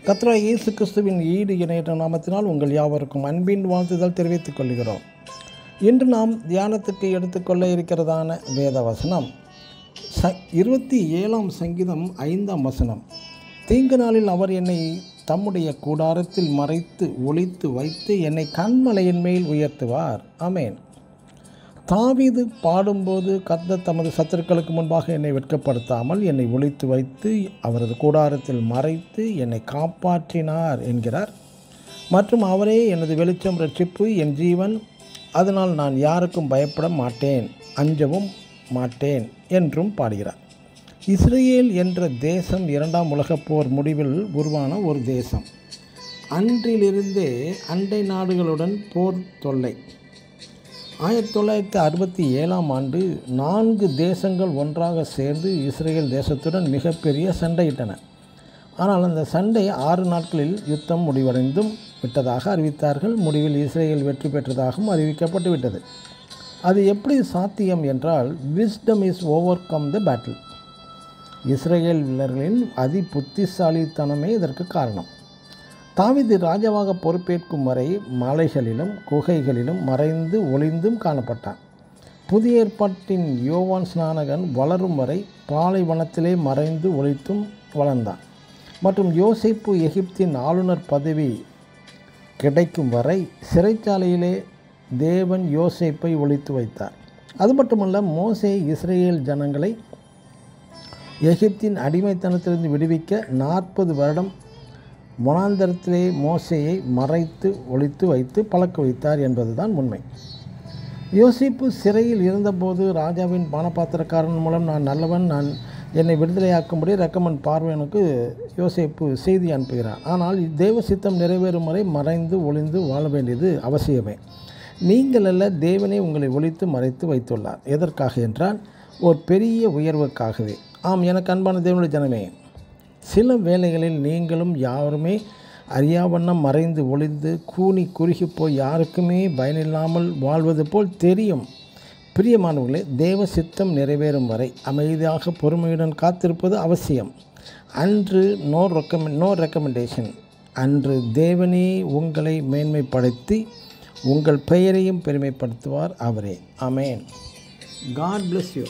கர்த்தராகிய இயேசு கிறிஸ்துவின் ஈடு இணையற்ற நாமத்தினால் உங்கள் யாவருக்கும் அன்பின் வாழ்த்துதல் தெரிவித்துக் கொள்கிறோம். இன்று நாம் தியானத்துக்கு எடுத்துக்கொள்ள இருக்கிறதான வேத வசனம் 27ஆம் சங்கீதம் 5ஆம் வசனம். தீங்கு நாளில் அவர் என்னை தம்முடைய கூடாரத்தில் மறைத்து ஒளித்து வைத்து என்னை கன்மலையின் மேல் உயர்த்துவார். ஆமென். தாவீது பாடும்போது கர்த்தர் தமது சத்துருக்களுக்கு முன்பாக என்னை வெட்கப்படுத்தாமல் என்னை ஒளித்து வைத்து அவரது கூடாரத்தில் மறைத்து என்னை காப்பாற்றினார் என்கிறார். மற்றும் அவரே எனது வெளிச்சம், இரட்சிப்பு, என் ஜீவன், அதனால் நான் யாருக்கும் பயப்பட மாட்டேன், அஞ்சவும் மாட்டேன் என்றும் பாடுகிறார். இஸ்ரேல் என்ற தேசம் 2ஆம் உலகப் போர் முடிவில் உருவான ஒரு தேசம். அன்றிலிருந்தே அண்டை நாடுகளுடன் போர் தொல்லை. 1967ஆம் ஆண்டு 4 தேசங்கள் ஒன்றாக சேர்ந்து இஸ்ரேல் தேசத்துடன் மிகப்பெரிய சண்டையிட்டன. ஆனால் அந்த சண்டை 6 நாட்களில் யுத்தம் முடிவடைந்தும் விட்டதாக அறிவித்தார்கள். முடிவில் இஸ்ரேல் வெற்றி பெற்றதாகவும் அறிவிக்கப்பட்டு விட்டது. அது எப்படி சாத்தியம் என்றால், wisdom is over come the battle. Israel வீரர்களின் அதி புத்திசாலித்தனமே இதற்கு காரணம். தாவீது ராஜாவாக பொறுப்பேற்கும் வரை மலைகளிலும் குகைகளிலும் மறைந்து ஒளிந்தும் காணப்பட்டான். புதிய ஏற்பாட்டின் யோவான் ஸ்நானகன் வளரும் வரை பாலைவனத்திலே மறைந்து ஒளித்தும் வளர்ந்தான். மற்றும் யோசேப்பு எகிப்தின் ஆளுநர் பதவி கிடைக்கும் வரை சிறைச்சாலையிலே தேவன் யோசேப்பை ஒளித்து வைத்தார். அது மட்டுமல்ல, மோசே இஸ்ரேல் ஜனங்களை எகிப்தின் அடிமைத்தனத்திலிருந்து விடுவிக்க 40 வருடம் வனாந்தரத்திலே மோசேயை மறைத்து ஒளித்து வைத்து பழக்க வைத்தார் என்பதுதான் உண்மை. யோசேப்பு சிறையில் இருந்தபோது ராஜாவின் பானபாத்திரக்காரன் மூலம் நான் நல்லவன், நான் என்னை விடுதலையாக்கும்படி ரெக்கமண்ட் பார்வேனுக்கு யோசேப்பு செய்தி அனுப்புகிறார். ஆனால் தேவ சித்தம் நிறைவேறும் வரை மறைந்து ஒளிந்து வாழ வேண்டியது அவசியமே. நீங்கள் அல்ல, தேவனே உங்களை ஒளித்து மறைத்து வைத்துள்ளார். எதற்காக என்றால், ஒரு பெரிய உயர்வுக்காகவே. ஆம், எனக்கு அன்பான தேவனுடைய ஜனமே, சில வேளைகளில் நீங்களும் யாருமே அறியாவண்ணம் மறைந்து ஒளிந்து கூனி குறுகி போய் யாருக்குமே பயனில்லாமல் வாழ்வது போல் தெரியும். பிரியமானவர்களே, தேவ சித்தம் நிறைவேறும் வரை அமைதியாக பொறுமையுடன் காத்திருப்பது அவசியம். அன்று நோ ரெக்கமெண்டேஷன். அன்று தேவனே உங்களை மேன்மைப்படுத்தி உங்கள் பெயரையும் பெருமைப்படுத்துவார். அவரே. ஆமென். God bless you.